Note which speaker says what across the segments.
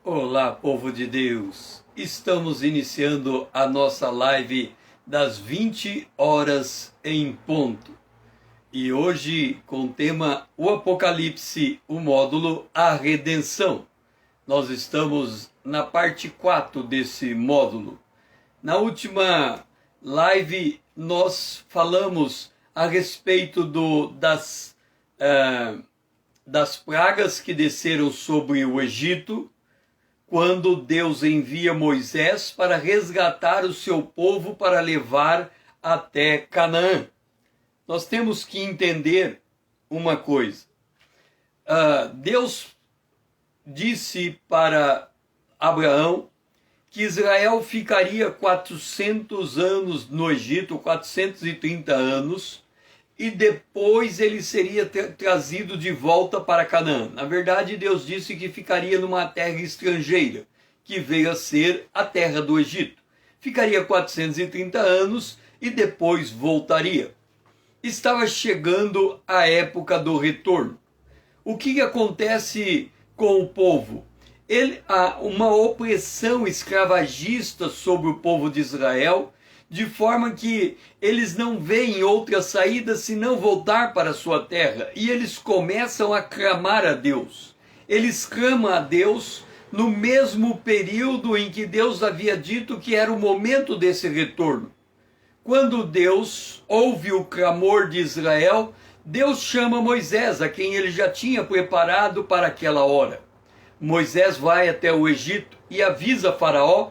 Speaker 1: Olá, povo de Deus! Estamos iniciando a nossa live das 20 horas em ponto. E hoje com o tema O Apocalipse, o módulo A Redenção. Nós estamos na parte 4 desse módulo. Na última live nós falamos a respeito das pragas que desceram sobre o Egito, quando Deus envia Moisés para resgatar o seu povo para levar até Canaã. Nós temos que entender uma coisa. Deus disse para Abraão que Israel ficaria 400 anos no Egito, 430 anos, e depois ele seria trazido de volta para Canaã. Na verdade, Deus disse que ficaria numa terra estrangeira, que veio a ser a terra do Egito. Ficaria 430 anos e depois voltaria. Estava chegando a época do retorno. O que acontece com o povo? Há uma opressão escravagista sobre o povo de Israel, de forma que eles não veem outra saída senão voltar para a sua terra. E eles começam a clamar a Deus. Eles clamam a Deus no mesmo período em que Deus havia dito que era o momento desse retorno. Quando Deus ouve o clamor de Israel, Deus chama Moisés, a quem ele já tinha preparado para aquela hora. Moisés vai até o Egito e avisa Faraó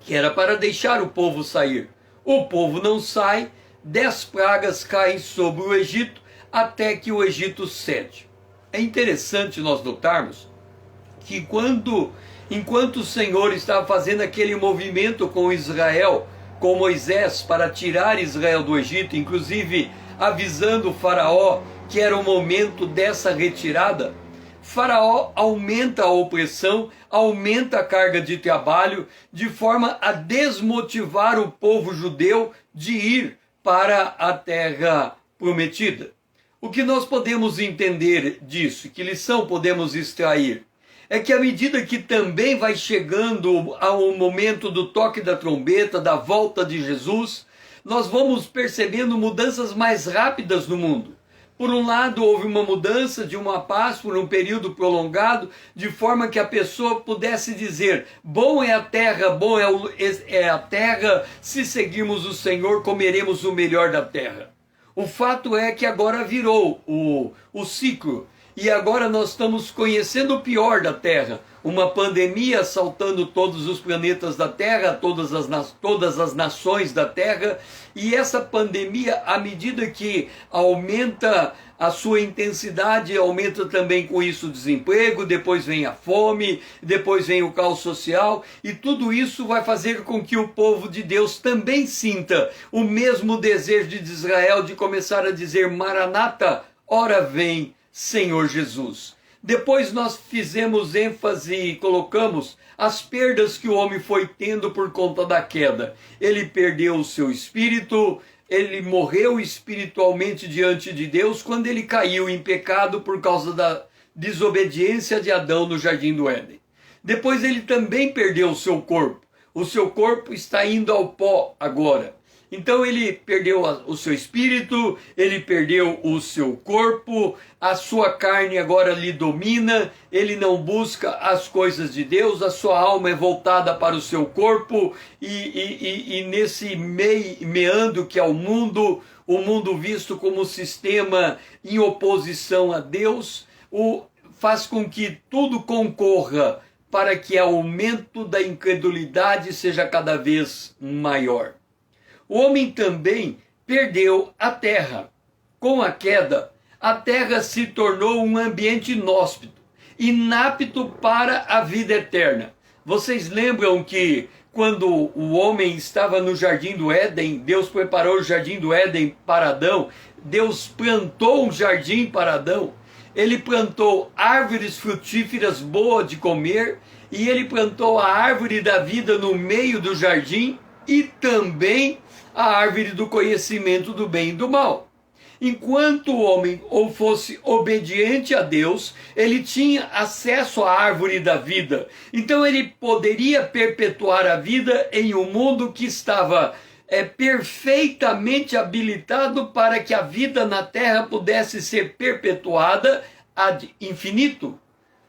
Speaker 1: que era para deixar o povo sair. O povo não sai, 10 pragas caem sobre o Egito, até que o Egito cede. É interessante nós notarmos que enquanto o Senhor estava fazendo aquele movimento com Israel, com Moisés, para tirar Israel do Egito, inclusive avisando o Faraó que era o momento dessa retirada, Faraó aumenta a opressão, aumenta a carga de trabalho, de forma a desmotivar o povo judeu de ir para a terra prometida. O que nós podemos entender disso, que lição podemos extrair? É que à medida que também vai chegando ao momento do toque da trombeta, da volta de Jesus, nós vamos percebendo mudanças mais rápidas no mundo. Por um lado, houve uma mudança de uma paz por um período prolongado, de forma que a pessoa pudesse dizer: bom é a terra, bom é a terra, se seguirmos o Senhor, comeremos o melhor da terra. O fato é que agora virou o ciclo, e agora nós estamos conhecendo o pior da terra, uma pandemia assaltando todos os planetas da terra, todas as nações da terra, e essa pandemia, à medida que aumenta a sua intensidade, aumenta também com isso o desemprego, depois vem a fome, depois vem o caos social, e tudo isso vai fazer com que o povo de Deus também sinta o mesmo desejo de Israel de começar a dizer: Maranata, ora vem Senhor Jesus. Depois nós fizemos ênfase e colocamos as perdas que o homem foi tendo por conta da queda. Ele perdeu o seu espírito, ele morreu espiritualmente diante de Deus quando ele caiu em pecado por causa da desobediência de Adão no Jardim do Éden. Depois ele também perdeu o seu corpo. O seu corpo está indo ao pó agora. Então ele perdeu o seu espírito, ele perdeu o seu corpo, a sua carne agora lhe domina, ele não busca as coisas de Deus, a sua alma é voltada para o seu corpo, e nesse meandro que é o mundo visto como sistema em oposição a Deus, faz com que tudo concorra para que o aumento da incredulidade seja cada vez maior. O homem também perdeu a terra. Com a queda, a terra se tornou um ambiente inóspito, inapto para a vida eterna. Vocês lembram que quando o homem estava no Jardim do Éden, Deus preparou o Jardim do Éden para Adão, Deus plantou um jardim para Adão, ele plantou árvores frutíferas boas de comer, e ele plantou a árvore da vida no meio do jardim, e também a árvore do conhecimento do bem e do mal. enquanto o homem ou fosse obediente a Deus, ele tinha acesso à árvore da vida. Então ele poderia perpetuar a vida em um mundo que estava perfeitamente habilitado para que a vida na terra pudesse ser perpetuada ad infinito.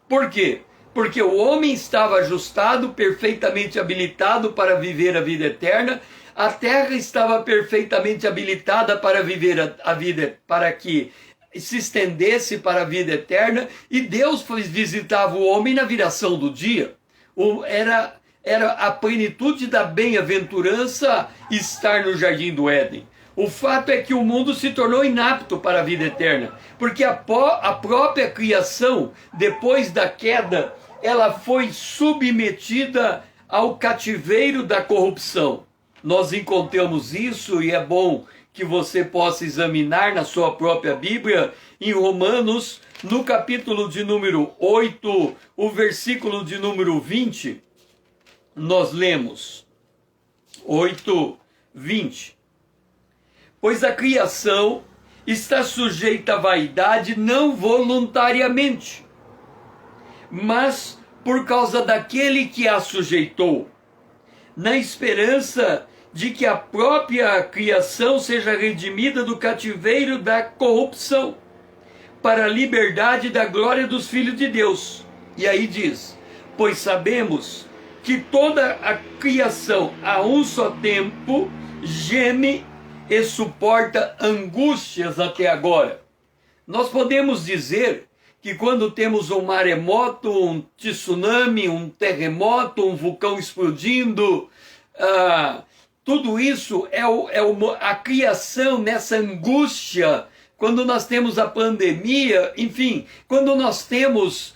Speaker 1: Por quê? Porque o homem estava ajustado, perfeitamente habilitado para viver a vida eterna. A terra estava perfeitamente habilitada para viver a vida, para que se estendesse para a vida eterna. E Deus visitava o homem na viração do dia. Era a plenitude da bem-aventurança estar no jardim do Éden. O fato é que o mundo se tornou inapto para a vida eterna, porque a própria criação, depois da queda, ela foi submetida ao cativeiro da corrupção. Nós encontramos isso, e é bom que você possa examinar na sua própria Bíblia, em Romanos, no capítulo de número 8, o versículo de número 20, nós lemos 8:20. Pois a criação está sujeita à vaidade não voluntariamente, mas por causa daquele que a sujeitou, na esperança de que a própria criação seja redimida do cativeiro da corrupção, para a liberdade da glória dos filhos de Deus. E aí diz: pois sabemos que toda a criação a um só tempo geme e suporta angústias até agora. Nós podemos dizer que quando temos um maremoto, um tsunami, um terremoto, um vulcão explodindo, tudo isso é a criação nessa angústia. Quando nós temos a pandemia, enfim, quando nós temos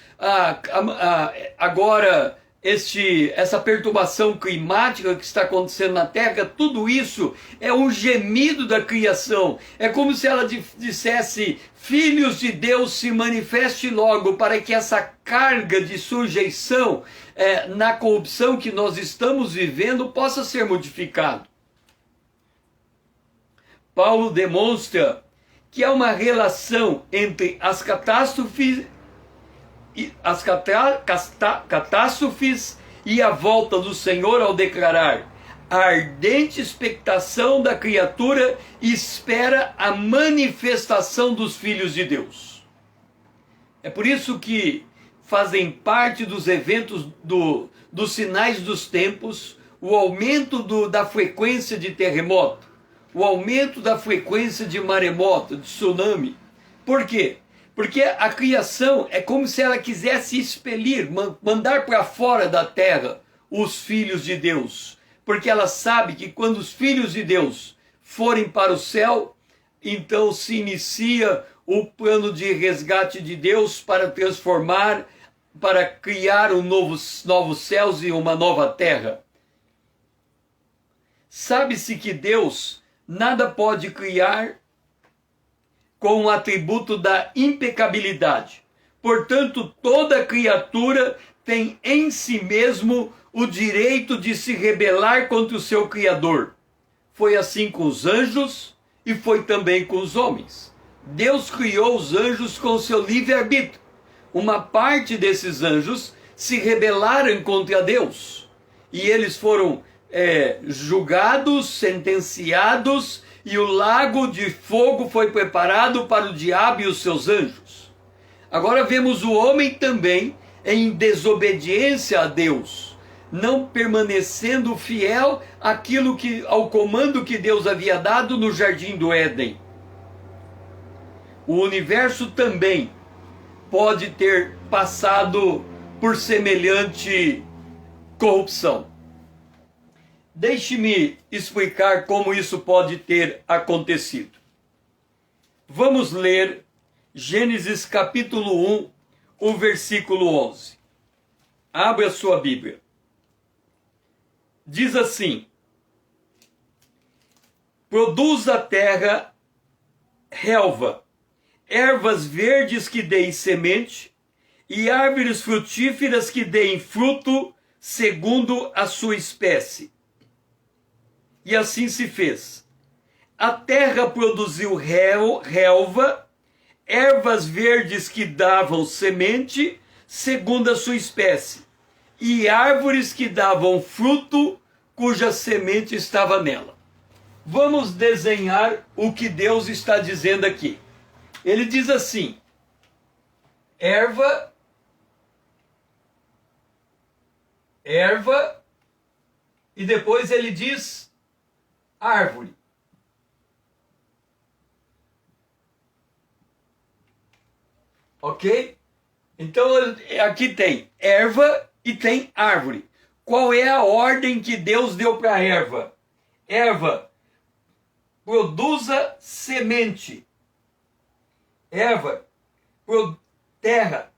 Speaker 1: agora essa perturbação climática que está acontecendo na Terra, tudo isso é um gemido da criação. É como se ela dissesse: filhos de Deus, se manifeste logo, para que essa carga de sujeição na corrupção que nós estamos vivendo possa ser modificado. Paulo demonstra que há uma relação entre as catástrofes e a volta do Senhor, ao declarar: a ardente expectação da criatura espera a manifestação dos filhos de Deus. É por isso que fazem parte dos eventos dos sinais dos tempos o aumento da frequência de terremoto, o aumento da frequência de maremoto, de tsunami. Por quê? Porque a criação é como se ela quisesse expelir, mandar para fora da terra os filhos de Deus. Porque ela sabe que quando os filhos de Deus forem para o céu, então se inicia o plano de resgate de Deus para transformar, para criar novos céus e uma nova terra. Sabe-se que Deus nada pode criar com o atributo da impecabilidade. Portanto, toda criatura tem em si mesmo o direito de se rebelar contra o seu Criador. Foi assim com os anjos e foi também com os homens. Deus criou os anjos com seu livre-arbítrio. Uma parte desses anjos se rebelaram contra Deus. E eles foram julgados, sentenciados, e o lago de fogo foi preparado para o diabo e os seus anjos. Agora vemos o homem também em desobediência a Deus, não permanecendo fiel ao comando que Deus havia dado no jardim do Éden. O universo também pode ter passado por semelhante corrupção. Deixe-me explicar como isso pode ter acontecido. Vamos ler Gênesis capítulo 1, o versículo 11. Abra a sua Bíblia. Diz assim: produz a terra relva, ervas verdes que deem semente, e árvores frutíferas que deem fruto segundo a sua espécie. E assim se fez. a terra produziu relva, ervas verdes que davam semente, segundo a sua espécie, e árvores que davam fruto, cuja semente estava nela. Vamos desenhar o que Deus está dizendo aqui. Ele diz assim: erva, e depois ele diz árvore. Ok? Então aqui tem erva e tem árvore. Qual é a ordem que Deus deu para a erva? Erva, produza semente. Erva, terra.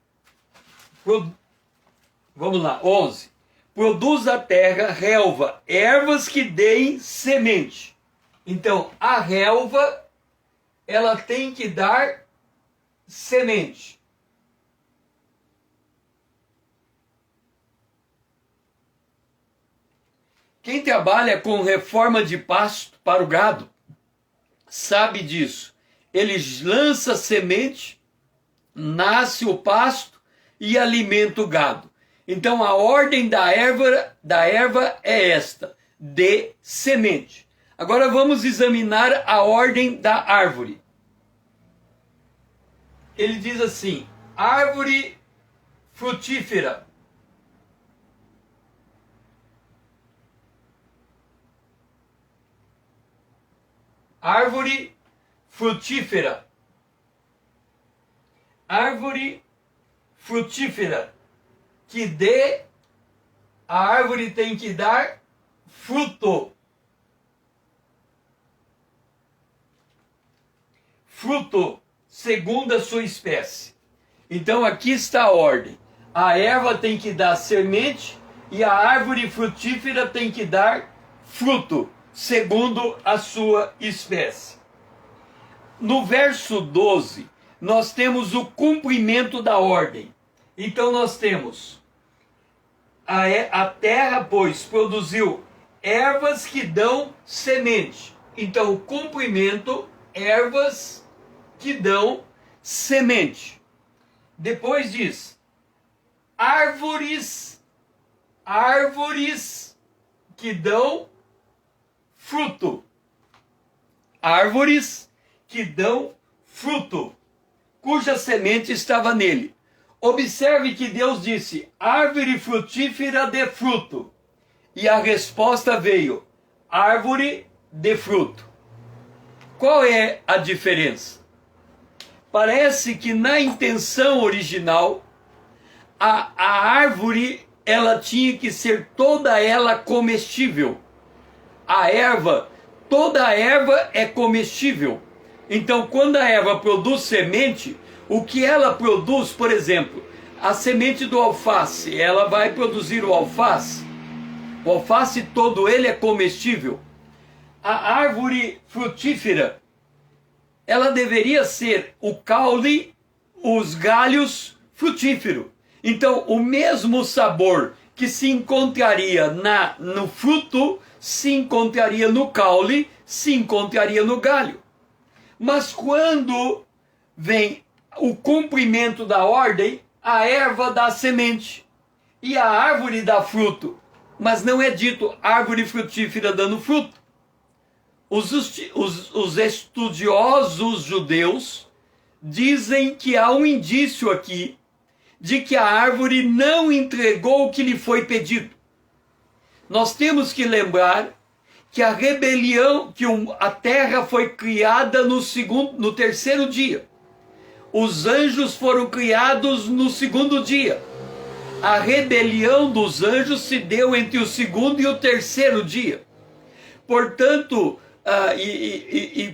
Speaker 1: Vamos lá, 11. Produz a terra, relva, ervas que deem semente. Então, a relva, ela tem que dar semente. Quem trabalha com reforma de pasto para o gado sabe disso. Ele lança semente, nasce o pasto e alimenta o gado. Então a ordem da erva é esta: dê semente. Agora vamos examinar a ordem da árvore. Ele diz assim: árvore frutífera. Árvore frutífera. Árvore frutífera. Que dê, a árvore tem que dar fruto. Fruto, segundo a sua espécie. Então aqui está a ordem. A erva tem que dar semente e a árvore frutífera tem que dar fruto, segundo a sua espécie. No verso 12, nós temos o cumprimento da ordem. Então nós temos a terra, pois, produziu ervas que dão semente. Então o cumprimento, ervas que dão semente. Depois diz, árvores que dão fruto. Árvores que dão fruto, cuja semente estava nele. Observe que Deus disse, árvore frutífera de fruto. E a resposta veio, árvore de fruto. Qual é a diferença? Parece que na intenção original, a árvore, ela tinha que ser toda ela comestível. A erva, toda a erva é comestível. Então, quando a erva produz semente, o que ela produz, por exemplo, a semente do alface, ela vai produzir o alface. O alface todo ele é comestível. A árvore frutífera, ela deveria ser o caule, os galhos frutífero. Então, o mesmo sabor que se encontraria no fruto, se encontraria no caule, se encontraria no galho. Mas quando vem o cumprimento da ordem, a erva dá semente e a árvore dá fruto. Mas não é dito árvore frutífera dando fruto. Os estudiosos judeus dizem que há um indício aqui de que a árvore não entregou o que lhe foi pedido. Nós temos que lembrar que a rebelião, que a terra foi criada no terceiro dia. Os anjos foram criados no segundo dia. A rebelião dos anjos se deu entre o segundo e o terceiro dia. Portanto,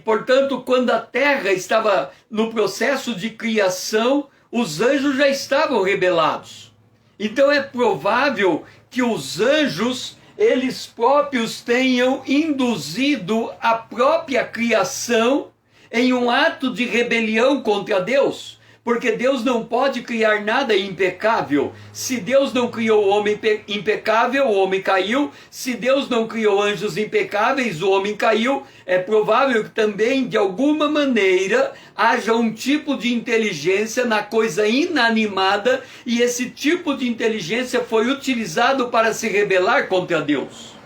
Speaker 1: portanto, quando a terra estava no processo de criação, os anjos já estavam rebelados. Então é provável que os anjos, eles próprios tenham induzido a própria criação em um ato de rebelião contra Deus, Porque Deus não pode criar nada impecável. Se Deus não criou o homem impecável, o homem caiu. Se Deus não criou anjos impecáveis, o homem caiu. É provável que também, de alguma maneira, haja um tipo de inteligência na coisa inanimada, e esse tipo de inteligência foi utilizado para se rebelar contra Deus.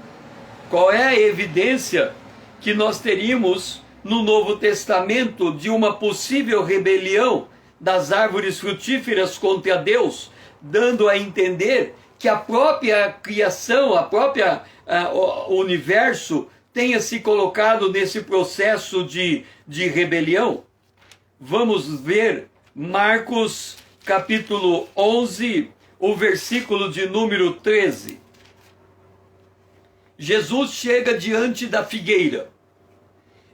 Speaker 1: Qual é a evidência que nós teríamos no Novo Testamento de uma possível rebelião das árvores frutíferas contra Deus, dando a entender que a própria criação, o universo tenha se colocado nesse processo de rebelião? Vamos ver Marcos capítulo 11, o versículo de número 13. Jesus chega diante da figueira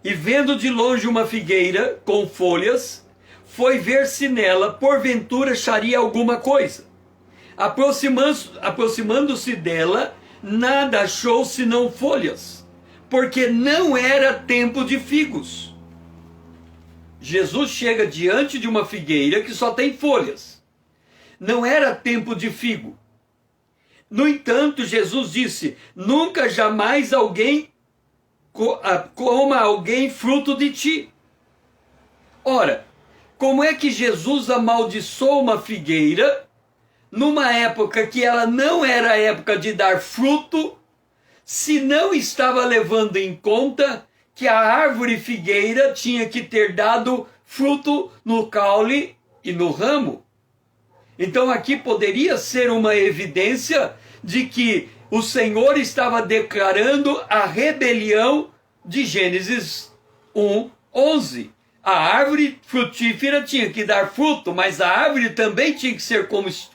Speaker 1: e, vendo de longe uma figueira com folhas, foi ver se nela porventura acharia alguma coisa. Aproximando-se dela, nada achou senão folhas, porque não era tempo de figos. Jesus chega diante de uma figueira que só tem folhas. Não era tempo de figo. No entanto, Jesus disse: nunca jamais coma alguém fruto de ti. Ora, como é que Jesus amaldiçoou uma figueira numa época que ela não era época de dar fruto, se não estava levando em conta que a árvore figueira tinha que ter dado fruto no caule e no ramo? Então aqui poderia ser uma evidência de que o Senhor estava declarando a rebelião de Gênesis 1:11. A árvore frutífera tinha que dar fruto, mas a árvore também tinha que ser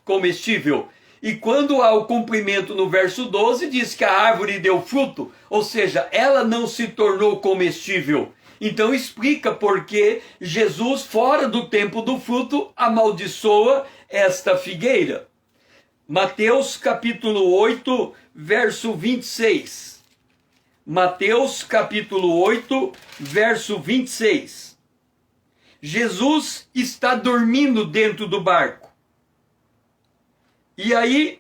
Speaker 1: comestível. E quando há o cumprimento no verso 12, diz que a árvore deu fruto, ou seja, ela não se tornou comestível. Então explica por que Jesus, fora do tempo do fruto, amaldiçoa esta figueira. Mateus capítulo 8, verso 26. Mateus capítulo 8, verso 26. Jesus está dormindo dentro do barco. E aí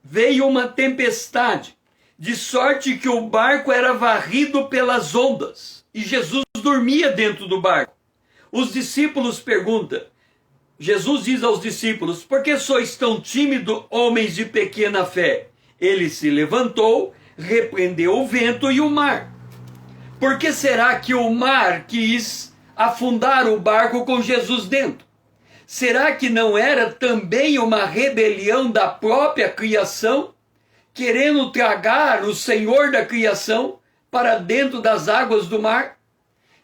Speaker 1: veio uma tempestade, de sorte que o barco era varrido pelas ondas. E Jesus dormia dentro do barco. Os discípulos perguntam, Jesus diz aos discípulos: por que sois tão tímidos, homens de pequena fé? Ele se levantou, repreendeu o vento e o mar. Por que será que o mar quis afundar o barco com Jesus dentro? Será que não era também uma rebelião da própria criação, querendo tragar o Senhor da criação para dentro das águas do mar?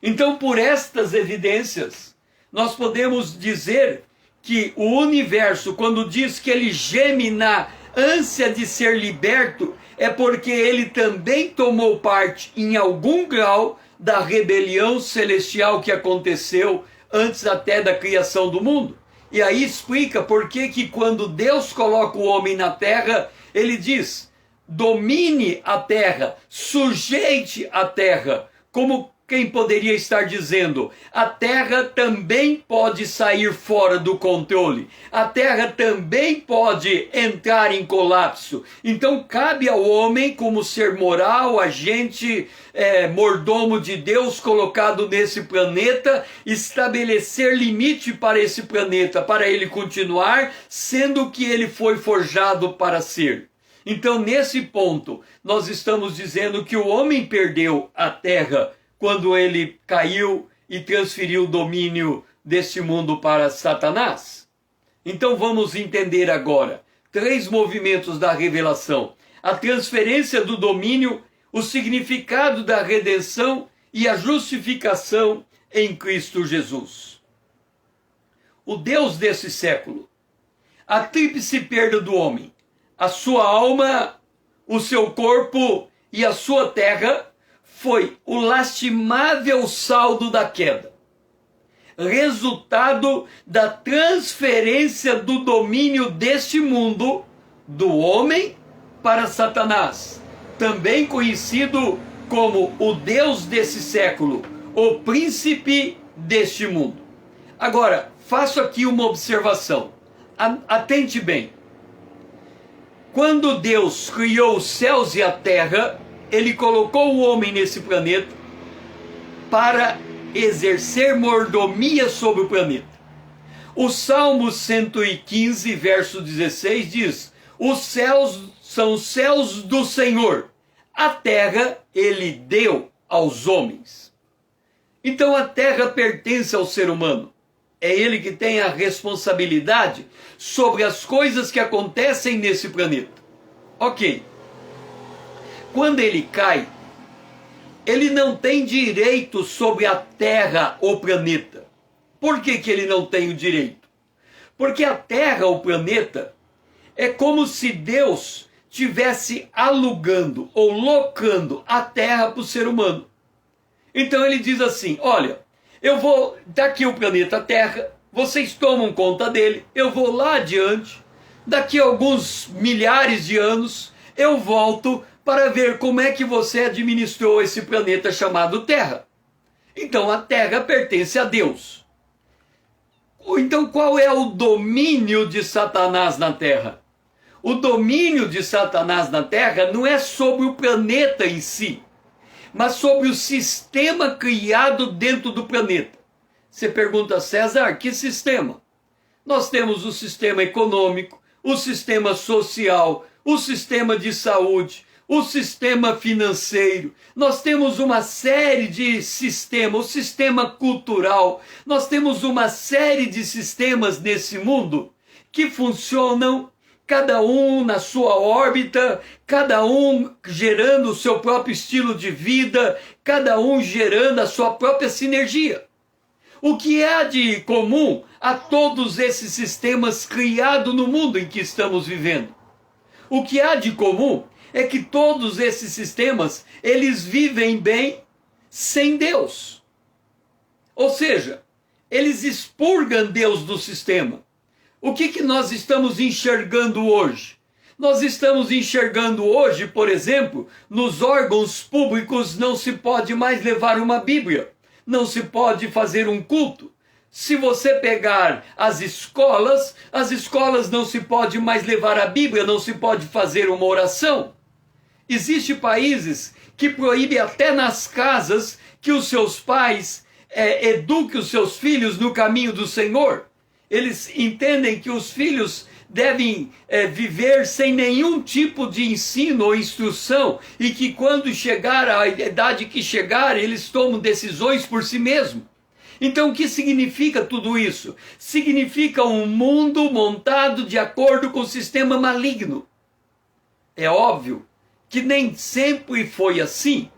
Speaker 1: Então, por estas evidências, nós podemos dizer que o universo, quando diz que ele geme na ânsia de ser liberto, é porque ele também tomou parte, em algum grau, da rebelião celestial que aconteceu antes até da criação do mundo. E aí explica por que quando Deus coloca o homem na terra, ele diz: domine a terra, sujeite a terra. Como quem poderia estar dizendo: a terra também pode sair fora do controle, a terra também pode entrar em colapso. Então cabe ao homem, como ser moral, agente, mordomo de Deus colocado nesse planeta, estabelecer limite para esse planeta, para ele continuar sendo o que ele foi forjado para ser. Então, nesse ponto, nós estamos dizendo que o homem perdeu a terra quando ele caiu e transferiu o domínio deste mundo para Satanás. Então vamos entender agora 3 movimentos da revelação: a transferência do domínio, o significado da redenção e a justificação em Cristo Jesus. O Deus desse século, a tríplice perda do homem, a sua alma, o seu corpo e a sua terra, foi o lastimável saldo da queda, resultado da transferência do domínio deste mundo do homem para Satanás, também conhecido como o Deus desse século, o príncipe deste mundo. Agora, faço aqui uma observação. Atente bem. Quando Deus criou os céus e a terra, ele colocou o homem nesse planeta para exercer mordomia sobre o planeta. O Salmo 115, verso 16 diz: os céus são os céus do Senhor, a terra ele deu aos homens. Então a terra pertence ao ser humano. É ele que tem a responsabilidade sobre as coisas que acontecem nesse planeta. Ok. Quando ele cai, ele não tem direito sobre a terra ou planeta. Por que que ele não tem o direito? Porque a terra ou planeta é como se Deus tivesse alugando ou locando a terra para o ser humano. Então ele diz assim: olha, eu vou daqui o planeta Terra, vocês tomam conta dele, eu vou lá adiante, daqui a alguns milhares de anos eu volto para ver como é que você administrou esse planeta chamado Terra. Então a Terra pertence a Deus. Então qual é o domínio de Satanás na Terra? O domínio de Satanás na Terra não é sobre o planeta em si, mas sobre o sistema criado dentro do planeta. Você pergunta, César, que sistema? Nós temos o sistema econômico, o sistema social, o sistema de saúde, o sistema financeiro. Nós temos uma série de sistemas, o sistema cultural. Nós temos uma série de sistemas nesse mundo que funcionam, cada um na sua órbita, cada um gerando o seu próprio estilo de vida, cada um gerando a sua própria sinergia. O que há de comum a todos esses sistemas criados no mundo em que estamos vivendo? O que há de comum é que todos esses sistemas, eles vivem bem sem Deus. Ou seja, eles expurgam Deus do sistema. O que nós estamos enxergando hoje? Nós estamos enxergando hoje, por exemplo, nos órgãos públicos não se pode mais levar uma Bíblia, não se pode fazer um culto. Se você pegar as escolas não se pode mais levar a Bíblia, não se pode fazer uma oração. Existem países que proíbem até nas casas que os seus pais eduquem os seus filhos no caminho do Senhor. Eles entendem que os filhos devem viver sem nenhum tipo de ensino ou instrução e que quando chegar a idade que chegar, eles tomam decisões por si mesmos. Então o que significa tudo isso? Significa um mundo montado de acordo com o sistema maligno. É óbvio que nem sempre foi assim.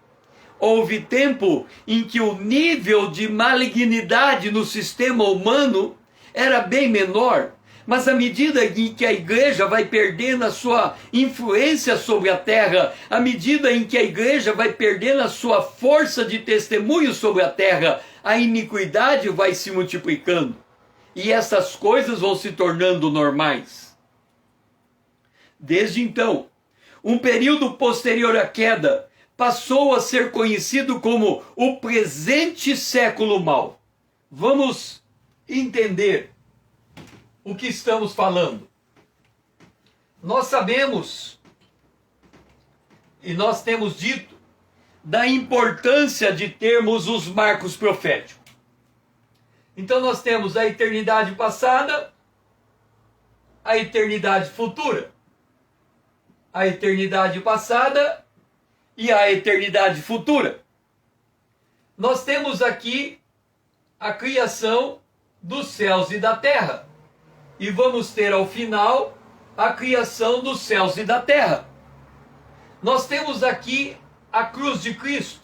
Speaker 1: Houve tempo em que o nível de malignidade no sistema humano era bem menor, mas à medida em que a igreja vai perdendo a sua influência sobre a terra, à medida em que a igreja vai perdendo a sua força de testemunho sobre a terra, a iniquidade vai se multiplicando. E essas coisas vão se tornando normais. Desde então, um período posterior à queda passou a ser conhecido como o presente século mau. Vamos entender o que estamos falando. Nós sabemos e nós temos dito da importância de termos os marcos proféticos. Então nós temos a eternidade passada, a eternidade futura. A eternidade passada e a eternidade futura. Nós temos aqui a criação dos céus e da terra. E vamos ter ao final a criação dos céus e da terra. Nós temos aqui a cruz de Cristo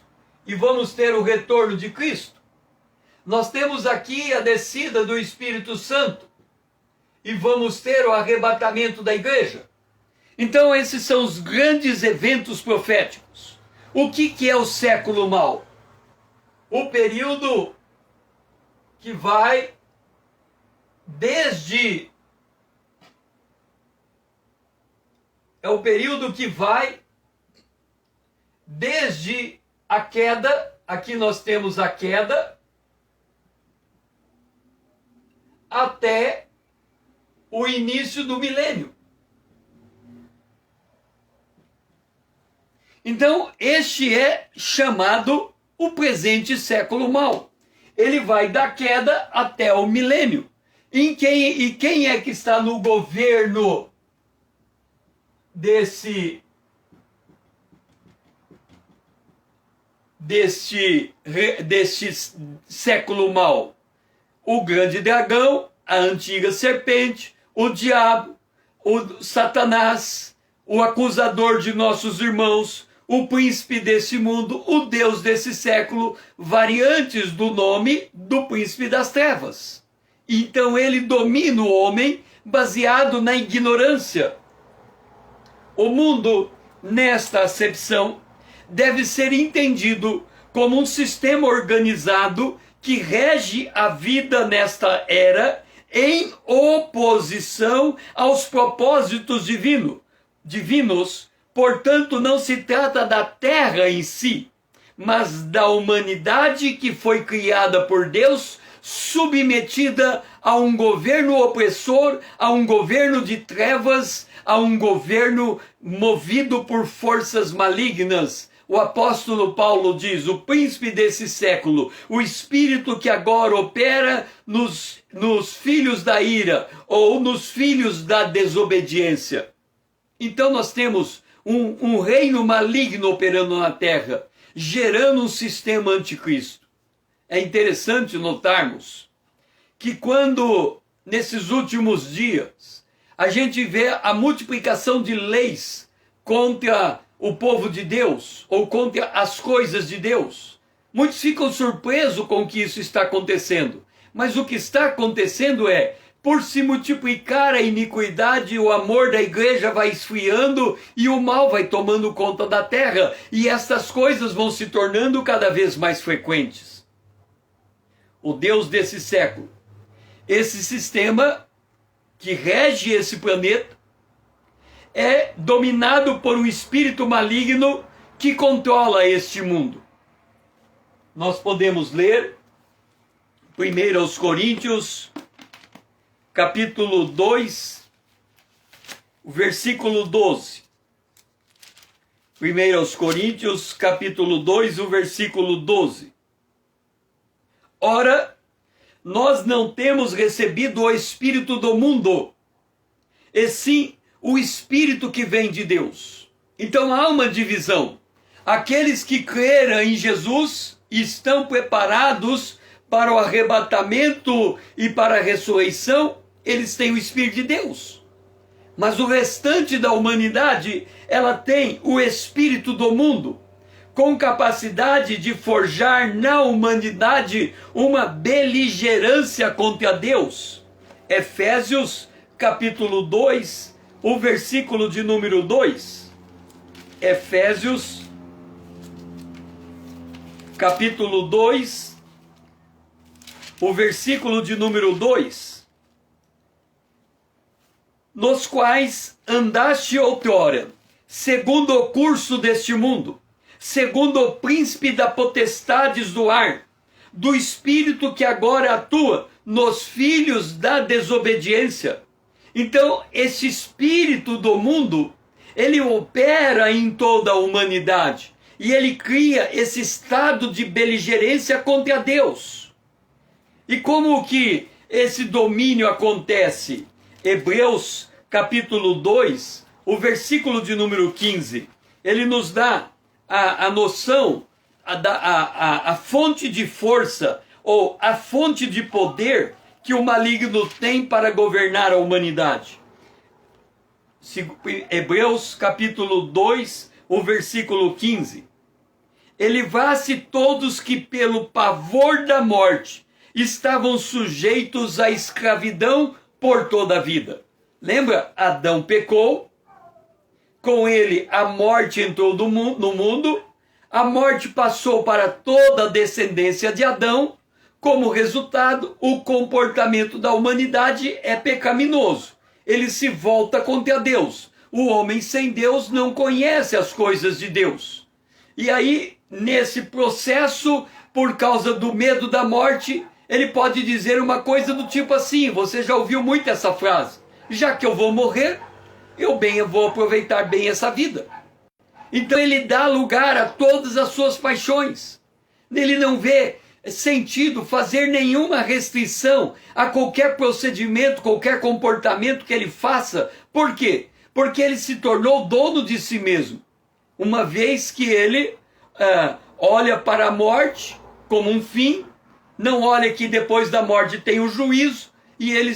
Speaker 1: e vamos ter o retorno de Cristo. Nós temos aqui a descida do Espírito Santo e vamos ter o arrebatamento da igreja. Então esses são os grandes eventos proféticos. O que é o século mau? O período que vai desde a queda, aqui nós temos a queda, até o início do milênio. Então, este é chamado o presente século mau. Ele vai da queda até o milênio. E quem é que está no governo deste século mau? O grande dragão, a antiga serpente, o diabo, o Satanás, o acusador de nossos irmãos, o príncipe desse mundo, o Deus desse século, variantes do nome do príncipe das trevas. Então ele domina o homem baseado na ignorância. O mundo, nesta acepção, deve ser entendido como um sistema organizado que rege a vida nesta era em oposição aos propósitos divinos. Portanto, não se trata da terra em si, mas da humanidade que foi criada por Deus, submetida a um governo opressor, a um governo de trevas, a um governo movido por forças malignas. O apóstolo Paulo diz: o príncipe desse século, o espírito que agora opera nos filhos da ira ou nos filhos da desobediência. Então nós temos um reino maligno operando na terra, gerando um sistema anticristo. É interessante notarmos que quando, nesses últimos dias, a gente vê a multiplicação de leis contra o povo de Deus, ou contra as coisas de Deus, muitos ficam surpresos com que isso está acontecendo. Mas o que está acontecendo é, por se multiplicar a iniquidade, o amor da igreja vai esfriando e o mal vai tomando conta da terra. E estas coisas vão se tornando cada vez mais frequentes. O Deus desse século, esse sistema que rege esse planeta, é dominado por um espírito maligno que controla este mundo. Nós podemos ler 1 aos Coríntios, capítulo 2, o versículo 12. 1 aos Coríntios, capítulo 2, o versículo 12. Ora, nós não temos recebido o Espírito do mundo, e sim o Espírito que vem de Deus. Então há uma divisão. Aqueles que creram em Jesus estão preparados para o arrebatamento e para a ressurreição, eles têm o Espírito de Deus. Mas o restante da humanidade, ela tem o espírito do mundo, com capacidade de forjar na humanidade uma beligerância contra Deus. Efésios, capítulo 2, o versículo de número 2. Efésios, capítulo 2, o versículo de número 2. Nos quais andaste outrora, segundo o curso deste mundo, segundo o príncipe da potestades do ar, do espírito que agora atua nos filhos da desobediência. Então, esse espírito do mundo, ele opera em toda a humanidade, e ele cria esse estado de beligerância contra Deus. E como que esse domínio acontece? Hebreus capítulo 2, o versículo de número 15, ele nos dá a noção, a fonte de força, ou a fonte de poder que o maligno tem para governar a humanidade. Hebreus capítulo 2, o versículo 15. Elevai-se todos que pelo pavor da morte estavam sujeitos à escravidão por toda a vida. Lembra? Adão pecou, com ele a morte entrou no mundo, a morte passou para toda a descendência de Adão. Como resultado, o comportamento da humanidade é pecaminoso. Ele se volta contra Deus. O homem sem Deus não conhece as coisas de Deus. E aí, nesse processo, por causa do medo da morte, Ele pode dizer uma coisa do tipo assim, você já ouviu muito essa frase: já que eu vou morrer, eu vou aproveitar bem essa vida. Então ele dá lugar a todas as suas paixões. Ele não vê sentido fazer nenhuma restrição a qualquer procedimento, qualquer comportamento que ele faça. Por quê? Porque ele se tornou dono de si mesmo. Uma vez que ele olha para a morte como um fim, não olha que depois da morte tem o juízo, e ele,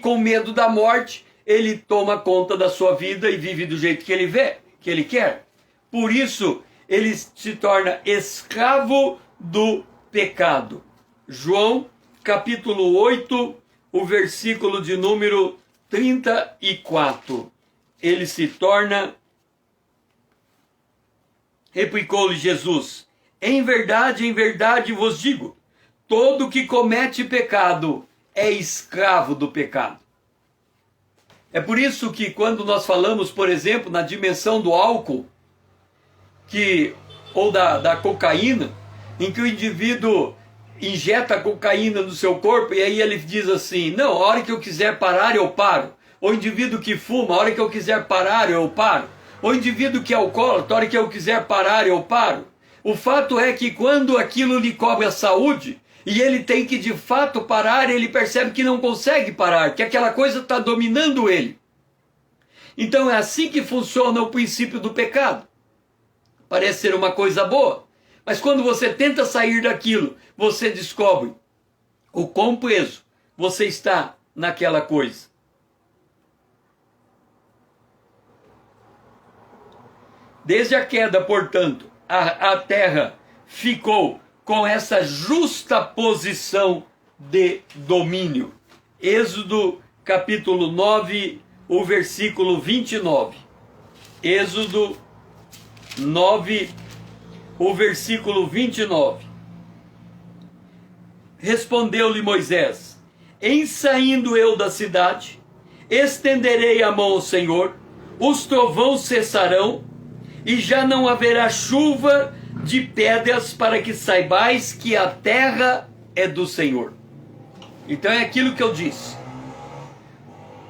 Speaker 1: com medo da morte, ele toma conta da sua vida e vive do jeito que ele quer. Por isso, ele se torna escravo do pecado. João, capítulo 8, o versículo de número 34. Ele se torna... Replicou-lhe Jesus: em verdade vos digo, todo que comete pecado é escravo do pecado. É por isso que quando nós falamos, por exemplo, na dimensão do álcool, ou da cocaína, em que o indivíduo injeta cocaína no seu corpo e aí ele diz assim: não, a hora que eu quiser parar eu paro. O indivíduo que fuma, a hora que eu quiser parar eu paro. O indivíduo que é alcoólatra, a hora que eu quiser parar eu paro. O fato é que quando aquilo lhe cobra a saúde e ele tem que de fato parar, ele percebe que não consegue parar, que aquela coisa está dominando ele. Então é assim que funciona o princípio do pecado. Parece ser uma coisa boa, mas quando você tenta sair daquilo, você descobre o quão preso você está naquela coisa. Desde a queda, portanto, a terra ficou com essa justa posição de domínio. Êxodo capítulo 9, o versículo 29. Êxodo 9, o versículo 29. Respondeu-lhe Moisés: em saindo eu da cidade, estenderei a mão ao Senhor, os trovões cessarão, e já não haverá chuva de pedras, para que saibais que a terra é do Senhor. Então é aquilo que eu disse.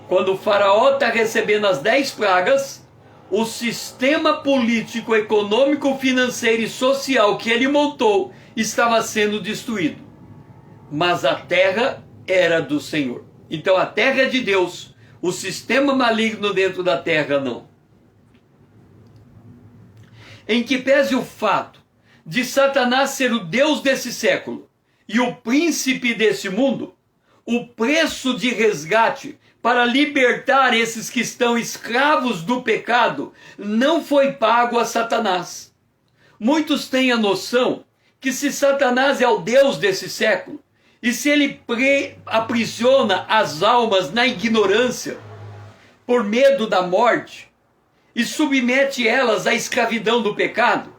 Speaker 1: Quando o faraó está recebendo as 10 pragas, o sistema político, econômico, financeiro e social que ele montou estava sendo destruído. Mas a terra era do Senhor. Então a terra é de Deus, o sistema maligno dentro da terra não. Em que pese o fato de Satanás ser o Deus desse século e o príncipe desse mundo, o preço de resgate para libertar esses que estão escravos do pecado não foi pago a Satanás. Muitos têm a noção que se Satanás é o Deus desse século, e se ele aprisiona as almas na ignorância, por medo da morte, e submete elas à escravidão do pecado,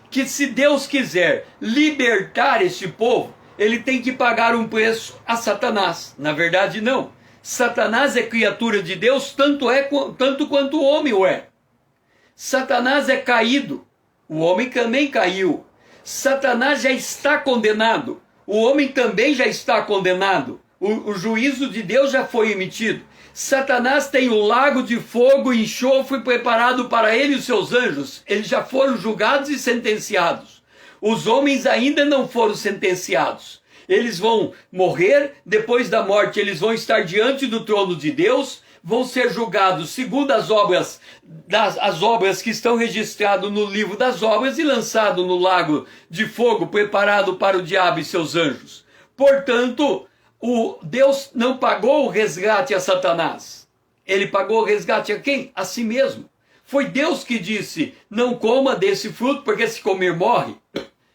Speaker 1: que se Deus quiser libertar este povo, ele tem que pagar um preço a Satanás. Na verdade, não. Satanás é criatura de Deus, tanto quanto o homem o é. Satanás é caído, o homem também caiu. Satanás já está condenado, o homem também já está condenado. O juízo de Deus já foi emitido. Satanás tem o lago de fogo e enxofre preparado para ele e os seus anjos. Eles já foram julgados e sentenciados. Os homens ainda não foram sentenciados. Eles vão morrer, depois da morte eles vão estar diante do trono de Deus, vão ser julgados segundo as obras que estão registradas no livro das obras e lançados no lago de fogo preparado para o diabo e seus anjos. Portanto, Deus não pagou o resgate a Satanás. Ele pagou o resgate a quem? A si mesmo. Foi Deus que disse: não coma desse fruto, porque se comer morre.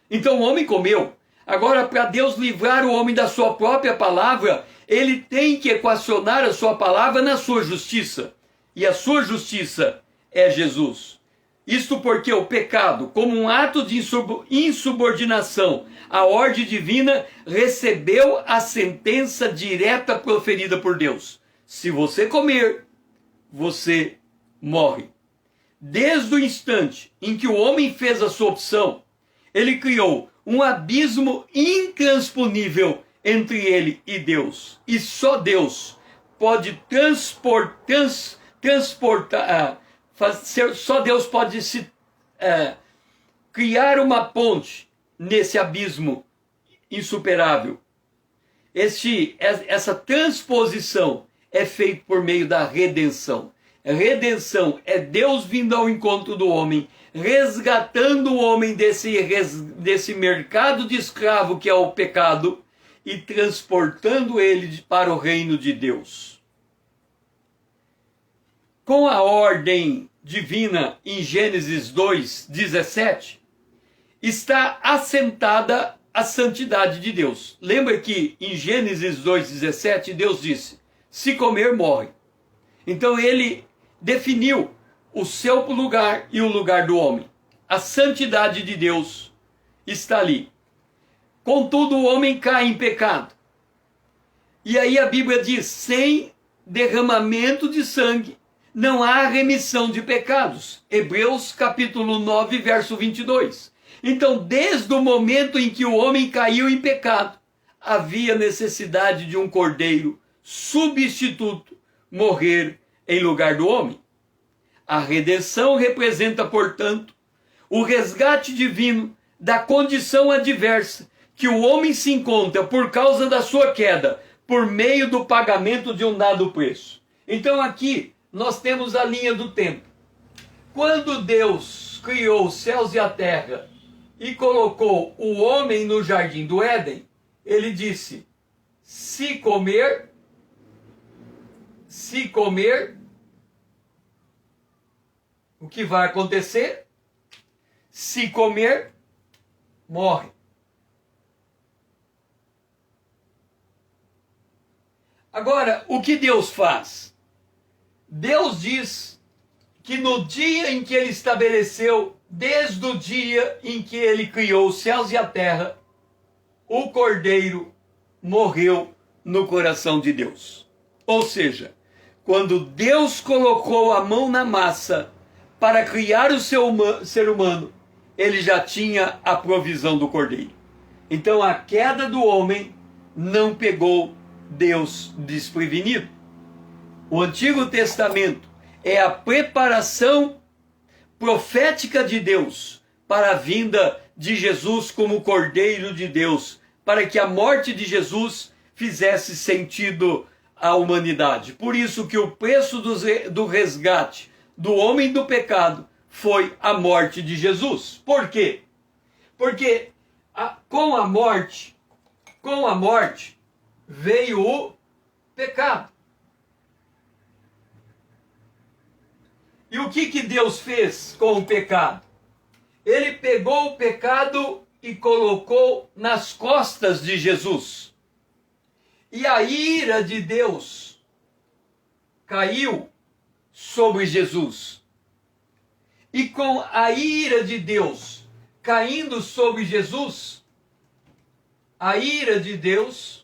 Speaker 1: Então o homem comeu. Agora, para Deus livrar o homem da sua própria palavra, ele tem que equacionar a sua palavra na sua justiça. E a sua justiça é Jesus. Isto porque o pecado, como um ato de insubordinação à ordem divina, recebeu a sentença direta proferida por Deus: se você comer, você morre. Desde o instante em que o homem fez a sua opção, ele criou um abismo intransponível entre ele e Deus. E só Deus pode transportar, só Deus pode criar uma ponte nesse abismo insuperável. Essa transposição é feita por meio da redenção. A redenção é Deus vindo ao encontro do homem, resgatando o homem desse mercado de escravo que é o pecado e transportando ele para o reino de Deus. Com a ordem divina em Gênesis 2:17, está assentada a santidade de Deus. Lembra que em Gênesis 2:17 Deus disse: se comer, morre. Então ele definiu o seu lugar e o lugar do homem. A santidade de Deus está ali. Contudo, o homem cai em pecado. E aí a Bíblia diz: sem derramamento de sangue não há remissão de pecados. Hebreus capítulo 9, verso 22. Então, desde o momento em que o homem caiu em pecado, havia necessidade de um cordeiro substituto morrer em lugar do homem. A redenção representa, portanto, o resgate divino da condição adversa que o homem se encontra por causa da sua queda, por meio do pagamento de um dado preço. Então aqui nós temos a linha do tempo. Quando Deus criou os céus e a terra e colocou o homem no jardim do Éden, ele disse: se comer, o que vai acontecer? Se comer, morre. Agora, o que Deus faz? Deus diz que no dia em que ele estabeleceu, desde o dia em que ele criou os céus e a terra, o cordeiro morreu no coração de Deus. Ou seja, quando Deus colocou a mão na massa para criar o ser humano, ele já tinha a provisão do cordeiro. Então a queda do homem não pegou Deus desprevenido. O Antigo Testamento é a preparação profética de Deus para a vinda de Jesus como Cordeiro de Deus, para que a morte de Jesus fizesse sentido à humanidade. Por isso que o preço do resgate do homem do pecado foi a morte de Jesus. Por quê? Porque com a morte veio o pecado. E o que Deus fez com o pecado? Ele pegou o pecado e colocou nas costas de Jesus. E a ira de Deus caiu sobre Jesus. E com a ira de Deus caindo sobre Jesus, a ira de Deus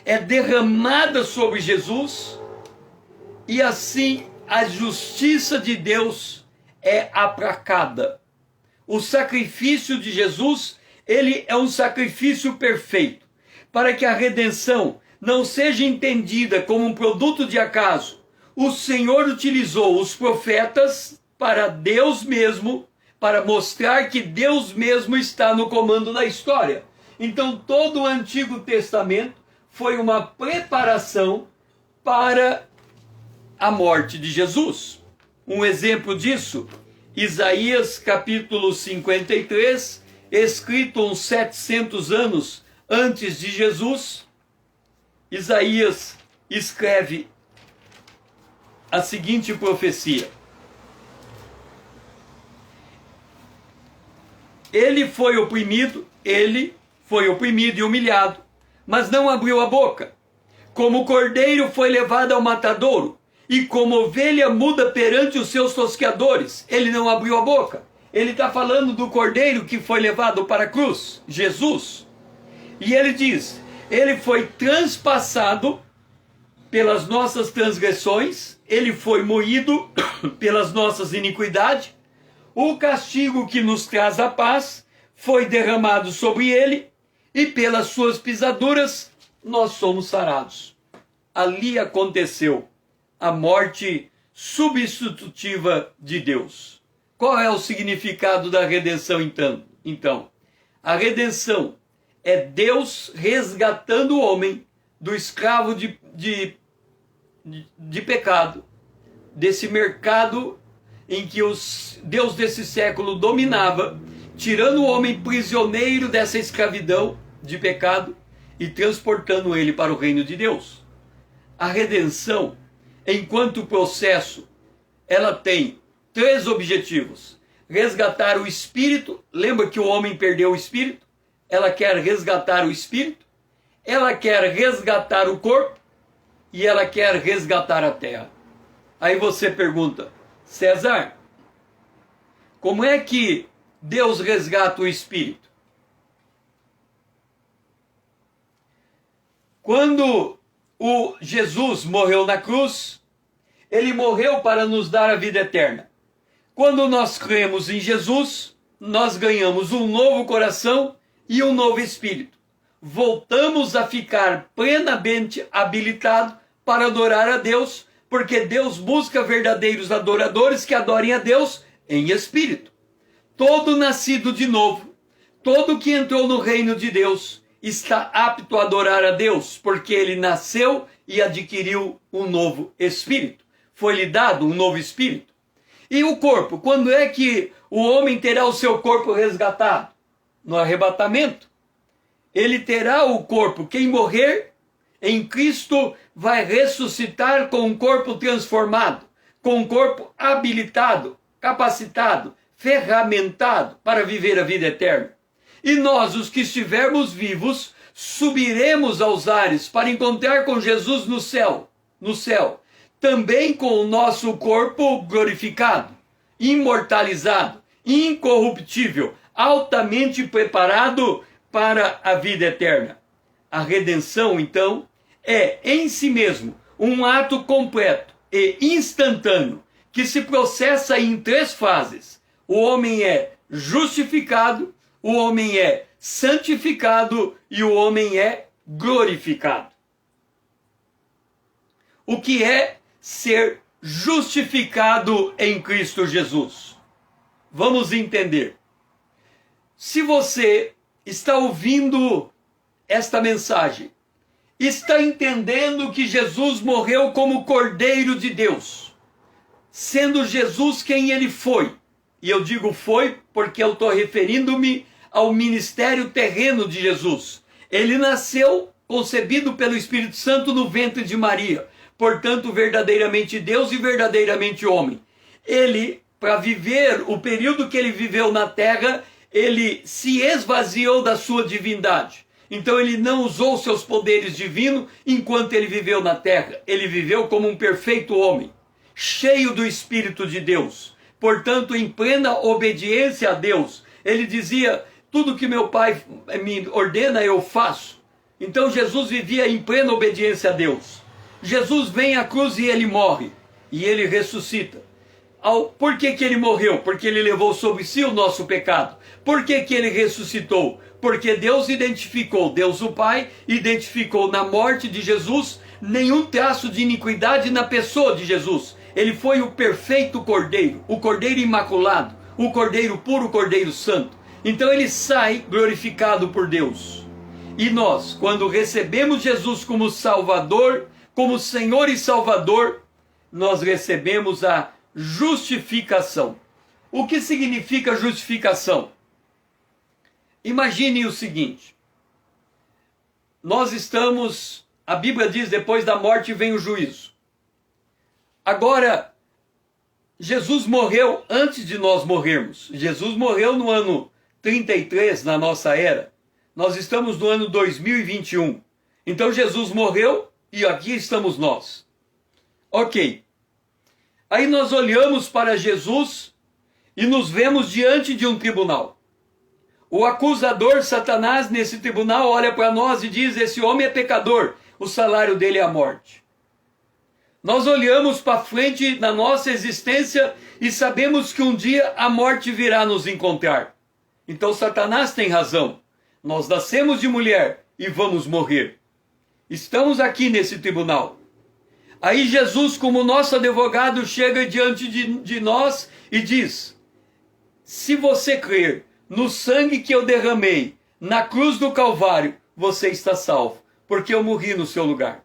Speaker 1: é derramada sobre Jesus, e assim a justiça de Deus é aplacada. O sacrifício de Jesus, ele é um sacrifício perfeito, para que a redenção não seja entendida como um produto de acaso. O Senhor utilizou os profetas para Deus mesmo, para mostrar que Deus mesmo está no comando da história. Então todo o Antigo Testamento foi uma preparação para a morte de Jesus. Um exemplo disso, Isaías capítulo 53, escrito uns 700 anos antes de Jesus, Isaías escreve a seguinte profecia: ele foi oprimido e humilhado, mas não abriu a boca. Como cordeiro foi levado ao matadouro, e como ovelha muda perante os seus tosqueadores, ele não abriu a boca. Ele está falando do cordeiro que foi levado para a cruz, Jesus. E ele diz: ele foi transpassado pelas nossas transgressões, ele foi moído pelas nossas iniquidades. O castigo que nos traz a paz foi derramado sobre ele, e pelas suas pisaduras nós somos sarados. Ali aconteceu a morte substitutiva de Deus. Qual é o significado da redenção então? A redenção é Deus resgatando o homem do escravo de pecado, desse mercado em que os Deus desse século dominava, tirando o homem prisioneiro dessa escravidão de pecado e transportando ele para o reino de Deus. A redenção, enquanto processo, ela tem 3 objetivos: resgatar o espírito. Lembra que o homem perdeu o espírito? Ela quer resgatar o espírito, ela quer resgatar o corpo e ela quer resgatar a terra. Aí você pergunta: César, como é que Deus resgata o espírito? Quando o Jesus morreu na cruz, ele morreu para nos dar a vida eterna. Quando nós cremos em Jesus, nós ganhamos um novo coração e um novo espírito. Voltamos a ficar plenamente habilitados para adorar a Deus, porque Deus busca verdadeiros adoradores que adorem a Deus em espírito. Todo nascido de novo, todo que entrou no reino de Deus, está apto a adorar a Deus, porque ele nasceu e adquiriu um novo espírito. Foi-lhe dado um novo espírito. E o corpo, quando é que o homem terá o seu corpo resgatado? No arrebatamento. Ele terá o corpo. Quem morrer em Cristo vai ressuscitar com um corpo transformado, com um corpo habilitado, capacitado, ferramentado para viver a vida eterna. E nós, os que estivermos vivos, subiremos aos ares para encontrar com Jesus no céu, também com o nosso corpo glorificado, imortalizado, incorruptível, altamente preparado para a vida eterna. A redenção, então, é em si mesmo um ato completo e instantâneo que se processa em 3 fases. O homem é justificado, o homem é santificado e o homem é glorificado. O que é ser justificado em Cristo Jesus? Vamos entender. Se você está ouvindo esta mensagem, está entendendo que Jesus morreu como Cordeiro de Deus, sendo Jesus quem ele foi, e eu digo foi porque eu estou referindo-me ao ministério terreno de Jesus. Ele nasceu concebido pelo Espírito Santo no ventre de Maria, portanto verdadeiramente Deus e verdadeiramente homem. Ele, para viver o período que ele viveu na terra, ele se esvaziou da sua divindade. Então ele não usou seus poderes divinos enquanto ele viveu na terra. Ele viveu como um perfeito homem, cheio do Espírito de Deus. Portanto, em plena obediência a Deus, ele dizia: tudo que meu Pai me ordena eu faço. Então Jesus vivia em plena obediência a Deus. Jesus vem à cruz e ele morre. E ele ressuscita. Por que ele morreu? Porque ele levou sobre si o nosso pecado. Por que ele ressuscitou? Porque Deus o Pai identificou na morte de Jesus nenhum traço de iniquidade na pessoa de Jesus. Ele foi o perfeito Cordeiro, o Cordeiro imaculado, o Cordeiro puro, o Cordeiro santo. Então ele sai glorificado por Deus. E nós, quando recebemos Jesus como Salvador, como Senhor e Salvador, nós recebemos a justificação. O que significa justificação? Imagine o seguinte: nós estamos, a Bíblia diz, depois da morte vem o juízo. Agora, Jesus morreu antes de nós morrermos. Jesus morreu no ano 33 na nossa era. Nós estamos no ano 2021. Então Jesus morreu e aqui estamos nós. Ok. Aí nós olhamos para Jesus e nos vemos diante de um tribunal. O acusador Satanás nesse tribunal olha para nós e diz: esse homem é pecador, o salário dele é a morte. Nós olhamos para frente na nossa existência e sabemos que um dia a morte virá nos encontrar. Então Satanás tem razão. Nós nascemos de mulher e vamos morrer. Estamos aqui nesse tribunal. Aí Jesus, como nosso advogado, chega diante de nós e diz: se você crer no sangue que eu derramei na cruz do Calvário, você está salvo, porque eu morri no seu lugar.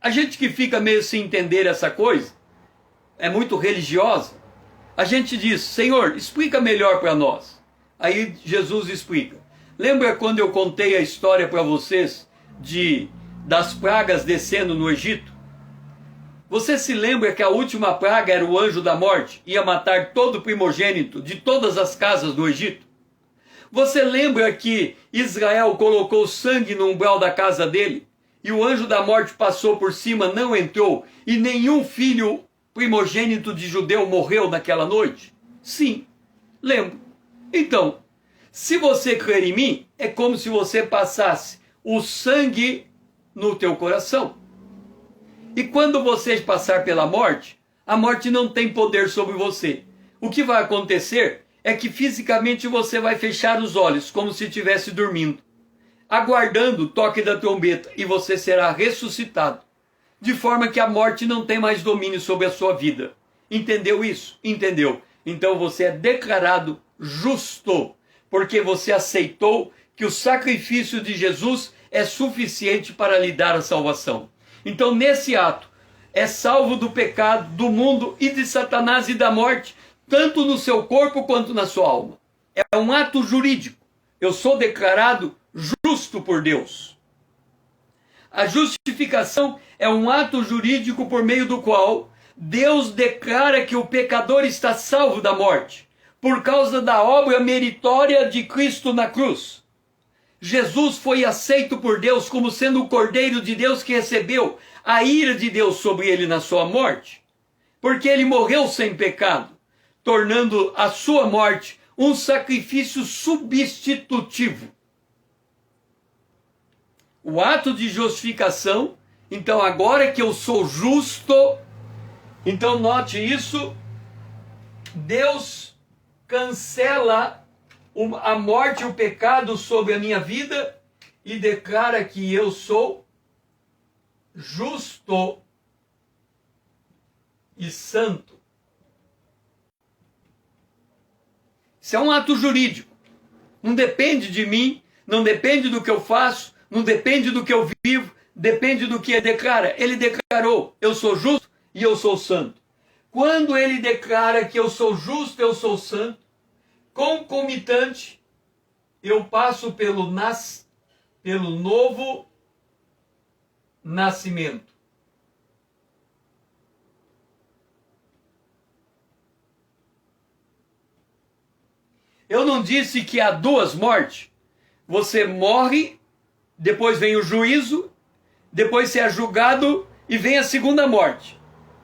Speaker 1: A gente que fica meio sem entender essa coisa, é muito religiosa, a gente diz: Senhor, explica melhor para nós. Aí Jesus explica. Lembra quando eu contei a história para vocês das pragas descendo no Egito? Você se lembra que a última praga era o anjo da morte, ia matar todo primogênito de todas as casas do Egito? Você lembra que Israel colocou sangue no umbral da casa dele? E o anjo da morte passou por cima, não entrou, e nenhum filho primogênito de judeu morreu naquela noite? Sim, lembro. Então, se você crer em mim, é como se você passasse o sangue no teu coração. E quando você passar pela morte, a morte não tem poder sobre você. O que vai acontecer é que fisicamente você vai fechar os olhos, como se estivesse dormindo, aguardando o toque da trombeta, e você será ressuscitado, de forma que a morte não tem mais domínio sobre a sua vida. Entendeu isso? Entendeu? Então você é declarado justo, porque você aceitou que o sacrifício de Jesus é suficiente para lhe dar a salvação. Então, nesse ato, é salvo do pecado, do mundo e de Satanás e da morte, tanto no seu corpo quanto na sua alma. É um ato jurídico. Eu sou declarado justo por Deus. A justificação é um ato jurídico por meio do qual Deus declara que o pecador está salvo da morte, por causa da obra meritória de Cristo na cruz. Jesus foi aceito por Deus como sendo o Cordeiro de Deus que recebeu a ira de Deus sobre ele na sua morte, porque ele morreu sem pecado, tornando a sua morte um sacrifício substitutivo. O ato de justificação, então agora que eu sou justo, então note isso, Deus cancela a morte e o pecado sobre a minha vida e declara que eu sou justo e santo. Isso é um ato jurídico. Não depende de mim, não depende do que eu faço, não depende do que eu vivo, depende do que ele declara. Ele declarou: eu sou justo e eu sou santo. Quando ele declara que eu sou justo, eu sou santo, concomitante, eu passo pelo novo nascimento. Eu não disse que há duas mortes? Você morre, depois vem o juízo, depois você é julgado e vem a segunda morte.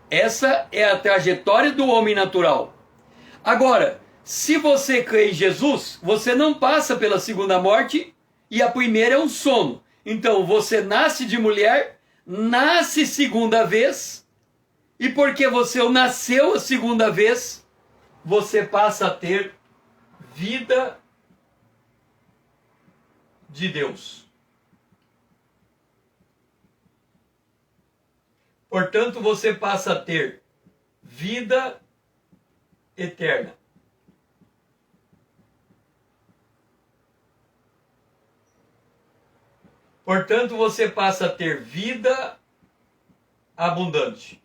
Speaker 1: Essa é a trajetória do homem natural. Agora, se você crê em Jesus, você não passa pela segunda morte, e a primeira é um sono. Então você nasce de mulher, nasce segunda vez, e porque você nasceu a segunda vez, você passa a ter vida de Deus. Portanto, você passa a ter vida eterna. Portanto, você passa a ter vida abundante.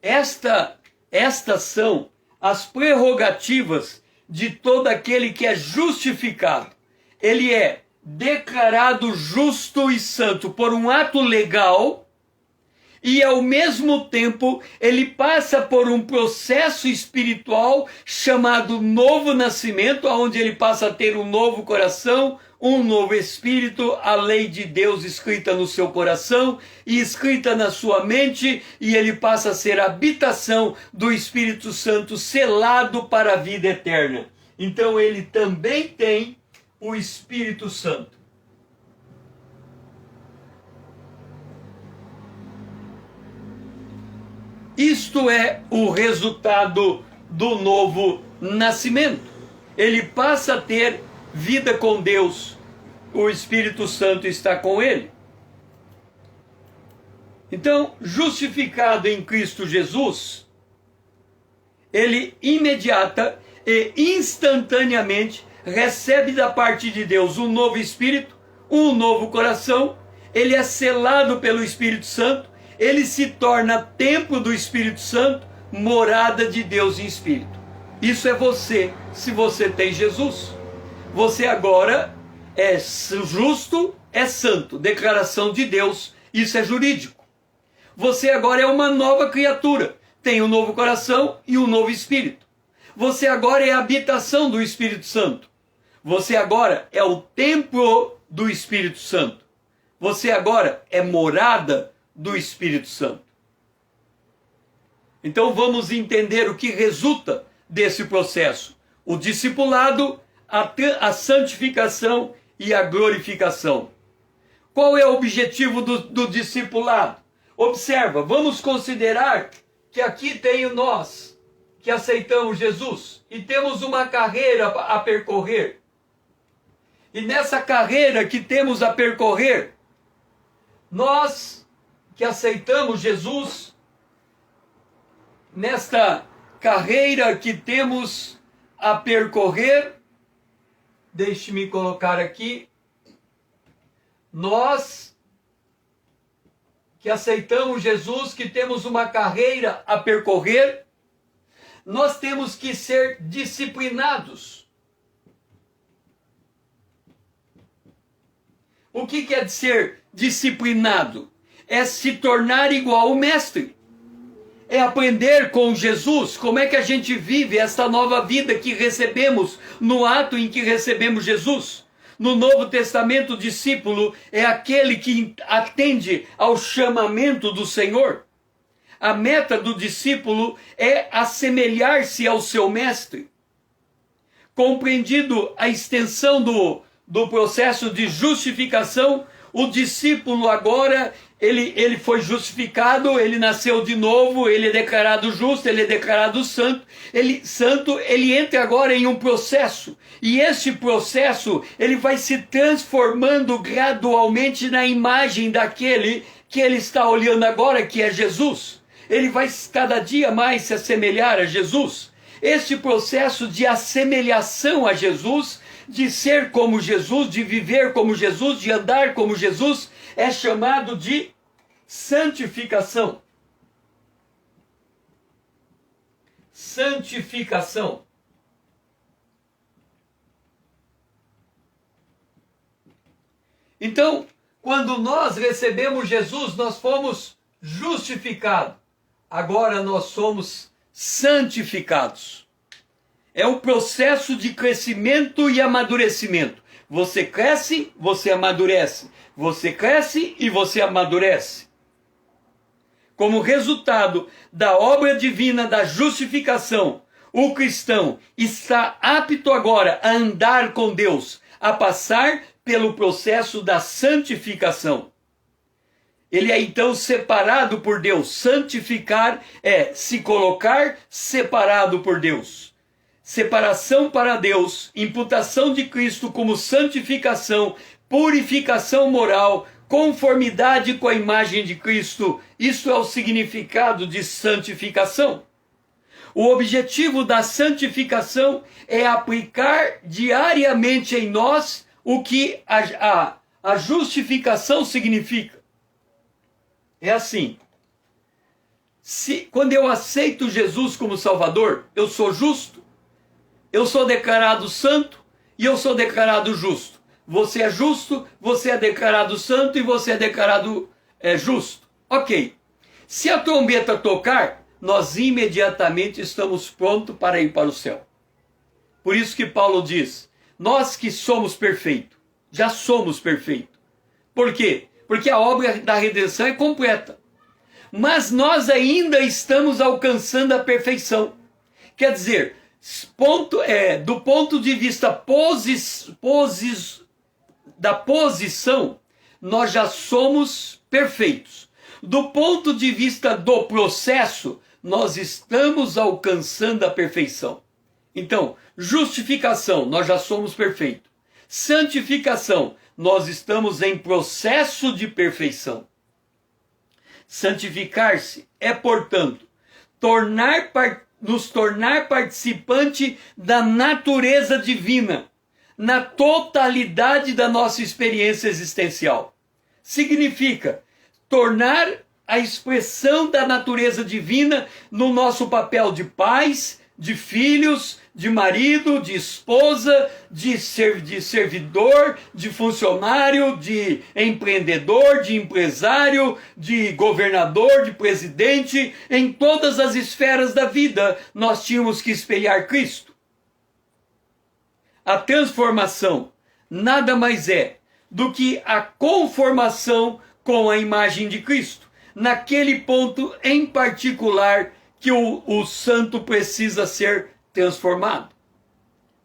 Speaker 1: Estas são as prerrogativas de todo aquele que é justificado. Ele é declarado justo e santo por um ato legal, e ao mesmo tempo ele passa por um processo espiritual chamado novo nascimento, onde ele passa a ter um novo coração, um novo espírito, a lei de Deus escrita no seu coração e escrita na sua mente, e ele passa a ser a habitação do Espírito Santo, selado para a vida eterna. Então ele também tem o Espírito Santo. Isto é o resultado do novo nascimento. Ele passa a ter vida com Deus. O Espírito Santo está com ele. Então, justificado em Cristo Jesus, ele imediata e instantaneamente recebe da parte de Deus um novo espírito, um novo coração, ele é selado pelo Espírito Santo, ele se torna templo do Espírito Santo, morada de Deus em espírito. Isso é você, se você tem Jesus. Você agora é justo, é santo, declaração de Deus, isso é jurídico. Você agora é uma nova criatura, tem um novo coração e um novo espírito. Você agora é a habitação do Espírito Santo. Você agora é o templo do Espírito Santo. Você agora é morada do Espírito Santo. Então vamos entender o que resulta desse processo. O discipulado, a santificação e a glorificação. Qual é o objetivo do discipulado? Observa, vamos considerar que aqui tenho nós, que aceitamos Jesus, e temos uma carreira a percorrer. E nessa carreira que temos a percorrer, nós que aceitamos Jesus, nesta carreira que temos a percorrer, deixe-me colocar aqui, nós que aceitamos Jesus, que temos uma carreira a percorrer, nós temos que ser disciplinados. O que quer ser disciplinado? É se tornar igual ao mestre. É aprender com Jesus como é que a gente vive essa nova vida que recebemos no ato em que recebemos Jesus. No Novo Testamento, o discípulo é aquele que atende ao chamamento do Senhor. A meta do discípulo é assemelhar-se ao seu mestre. Compreendido a extensão do processo de justificação, o discípulo agora, ele foi justificado, ele nasceu de novo, ele é declarado justo, ele é declarado santo, ele entra agora em um processo, e esse processo, ele vai se transformando gradualmente na imagem daquele que ele está olhando agora, que é Jesus. Ele vai cada dia mais se assemelhar a Jesus. Este processo de assemelhação a Jesus, de ser como Jesus, de viver como Jesus, de andar como Jesus, é chamado de santificação. Santificação. Então, quando nós recebemos Jesus, nós fomos justificados. Agora nós somos santificados. É um processo de crescimento e amadurecimento. Você cresce, você amadurece. Você cresce e você amadurece. Como resultado da obra divina da justificação, o cristão está apto agora a andar com Deus, a passar pelo processo da santificação. Ele é então separado por Deus. Santificar é se colocar separado por Deus. Separação para Deus, imputação de Cristo como santificação, purificação moral, conformidade com a imagem de Cristo. Isso é o significado de santificação. O objetivo da santificação é aplicar diariamente em nós o que a justificação significa. É assim, quando eu aceito Jesus como Salvador, eu sou justo, eu sou declarado santo e eu sou declarado justo. Você é justo, você é declarado santo e você é declarado justo. Ok. Se a trombeta tocar, nós imediatamente estamos prontos para ir para o céu. Por isso que Paulo diz, nós que somos perfeitos, já somos perfeitos. Por quê? Porque a obra da redenção é completa. Mas nós ainda estamos alcançando a perfeição. Quer dizer, do ponto de vista da posição, nós já somos perfeitos. Do ponto de vista do processo, nós estamos alcançando a perfeição. Então, justificação, nós já somos perfeitos. Santificação, nós estamos em processo de perfeição. Santificar-se é, portanto, nos tornar participante da natureza divina, na totalidade da nossa experiência existencial. Significa tornar a expressão da natureza divina no nosso papel de pais, de filhos, de marido, de esposa, de servidor, de funcionário, de empreendedor, de empresário, de governador, de presidente. Em todas as esferas da vida, nós tínhamos que espelhar Cristo. A transformação nada mais é do que a conformação com a imagem de Cristo, naquele ponto em particular que o santo precisa ser transformado.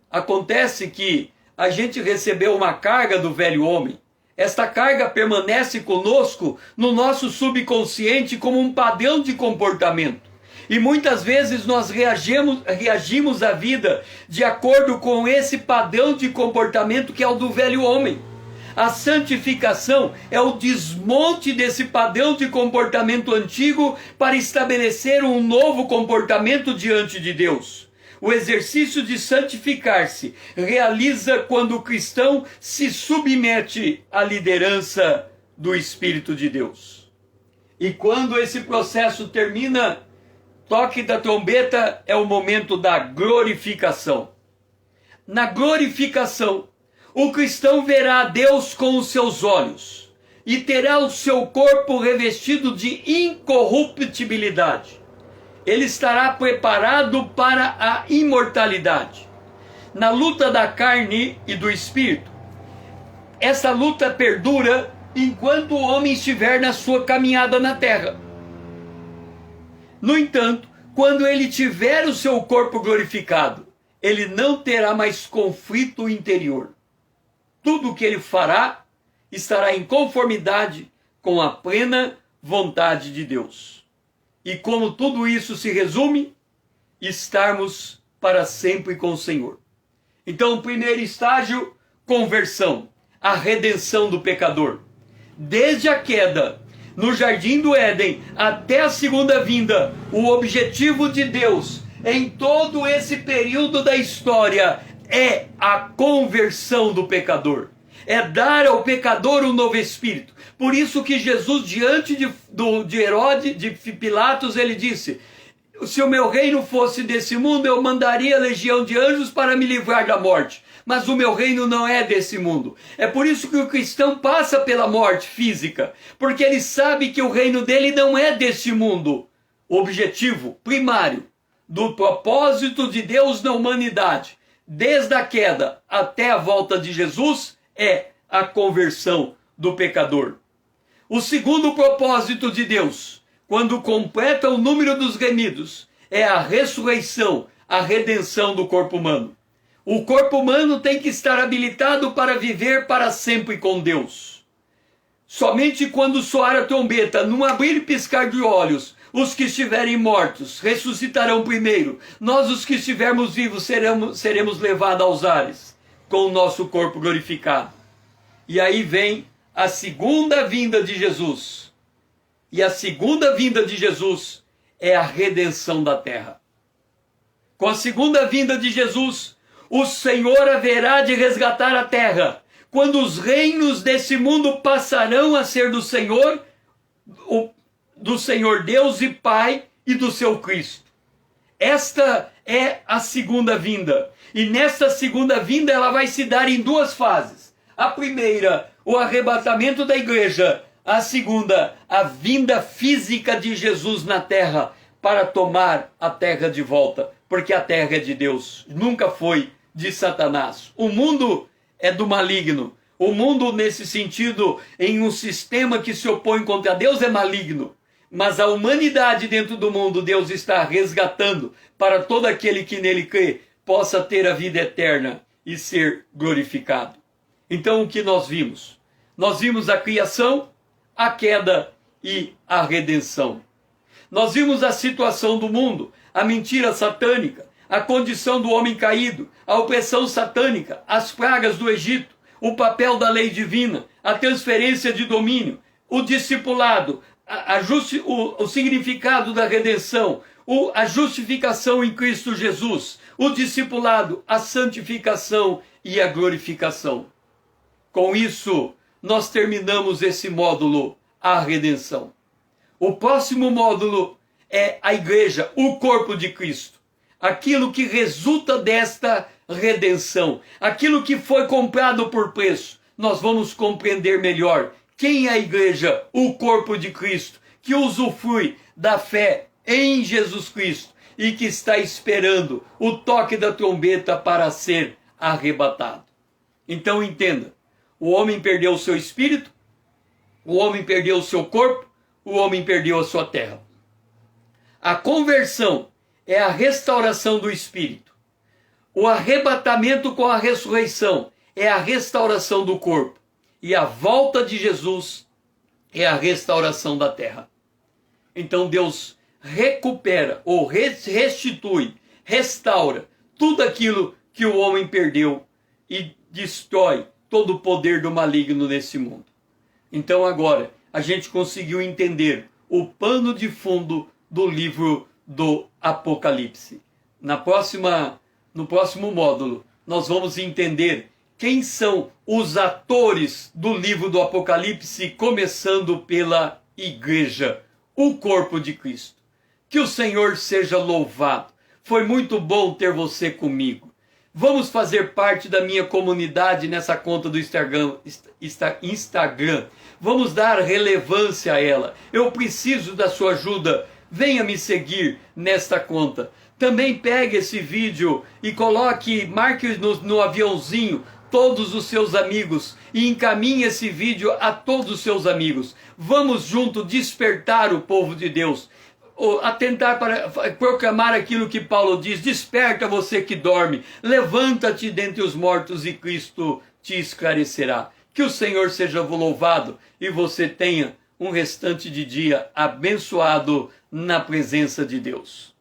Speaker 1: Acontece que a gente recebeu uma carga do velho homem. Esta carga permanece conosco no nosso subconsciente como um padrão de comportamento. E muitas vezes nós reagimos à vida de acordo com esse padrão de comportamento que é o do velho homem. A santificação é o desmonte desse padrão de comportamento antigo para estabelecer um novo comportamento diante de Deus. O exercício de santificar-se realiza quando o cristão se submete à liderança do Espírito de Deus. E quando esse processo termina, toque da trombeta é o momento da glorificação. Na glorificação, o cristão verá a Deus com os seus olhos e terá o seu corpo revestido de incorruptibilidade. Ele estará preparado para a imortalidade. Na luta da carne e do espírito, essa luta perdura enquanto o homem estiver na sua caminhada na terra. No entanto, quando ele tiver o seu corpo glorificado, ele não terá mais conflito interior. Tudo o que ele fará estará em conformidade com a plena vontade de Deus. E como tudo isso se resume, estarmos para sempre com o Senhor. Então, o primeiro estágio, conversão, a redenção do pecador. Desde a queda, no jardim do Éden, até a segunda vinda, o objetivo de Deus, em todo esse período da história, é a conversão do pecador. É dar ao pecador um novo espírito. Por isso que Jesus, diante de Herodes, de Pilatos, ele disse: se o meu reino fosse desse mundo, eu mandaria legião de anjos para me livrar da morte. Mas o meu reino não é desse mundo. É por isso que o cristão passa pela morte física, porque ele sabe que o reino dele não é desse mundo. O objetivo primário do propósito de Deus na humanidade, desde a queda até a volta de Jesus, é a conversão do pecador. O segundo propósito de Deus, quando completa o número dos remidos, é a ressurreição, a redenção do corpo humano. O corpo humano tem que estar habilitado para viver para sempre com Deus. Somente quando soar a trombeta, num abrir e piscar de olhos, os que estiverem mortos ressuscitarão primeiro. Nós, os que estivermos vivos, seremos levados aos ares, com o nosso corpo glorificado. E aí vem a segunda vinda de Jesus. E a segunda vinda de Jesus é a redenção da terra. Com a segunda vinda de Jesus, o Senhor haverá de resgatar a terra, quando os reinos desse mundo passarão a ser do Senhor Deus e Pai e do seu Cristo. Esta é a segunda vinda. E nesta segunda vinda ela vai se dar em duas fases. A primeira, o arrebatamento da igreja. A segunda, a vinda física de Jesus na terra para tomar a terra de volta. Porque a terra é de Deus, nunca foi de Satanás. O mundo é do maligno. O mundo, nesse sentido, em um sistema que se opõe contra Deus, é maligno. Mas a humanidade dentro do mundo, Deus está resgatando para todo aquele que nele crê, possa ter a vida eterna e ser glorificado. Então, o que nós vimos? Nós vimos a criação, a queda e a redenção. Nós vimos a situação do mundo, a mentira satânica, a condição do homem caído, a opressão satânica, as pragas do Egito, o papel da lei divina, a transferência de domínio, o discipulado, o significado da redenção, a justificação em Cristo Jesus, o discipulado, a santificação e a glorificação. Com isso, nós terminamos esse módulo, a redenção. O próximo módulo é a igreja, o corpo de Cristo. Aquilo que resulta desta redenção, aquilo que foi comprado por preço. Nós vamos compreender melhor quem é a igreja, o corpo de Cristo, que usufrui da fé em Jesus Cristo e que está esperando o toque da trombeta para ser arrebatado. Então entenda, o homem perdeu o seu espírito, o homem perdeu o seu corpo, o homem perdeu a sua terra. A conversão é a restauração do espírito. O arrebatamento com a ressurreição é a restauração do corpo. E a volta de Jesus é a restauração da terra. Então Deus recupera ou restitui, restaura tudo aquilo que o homem perdeu e destrói todo o poder do maligno nesse mundo. Então agora a gente conseguiu entender o pano de fundo do livro do Apocalipse. No próximo módulo, nós vamos entender quem são os atores do livro do Apocalipse, começando pela igreja, o corpo de Cristo. Que o Senhor seja louvado. Foi muito bom ter você comigo. Vamos fazer parte da minha comunidade nessa conta do Instagram. Vamos dar relevância a ela. Eu preciso da sua ajuda. Venha me seguir nesta conta. Também pegue esse vídeo e marque no aviãozinho todos os seus amigos e encaminhe esse vídeo a todos os seus amigos. Vamos junto despertar o povo de Deus, atentar para proclamar aquilo que Paulo diz: desperta você que dorme, levanta-te dentre os mortos e Cristo te esclarecerá. Que o Senhor seja louvado e você tenha um restante de dia abençoado na presença de Deus.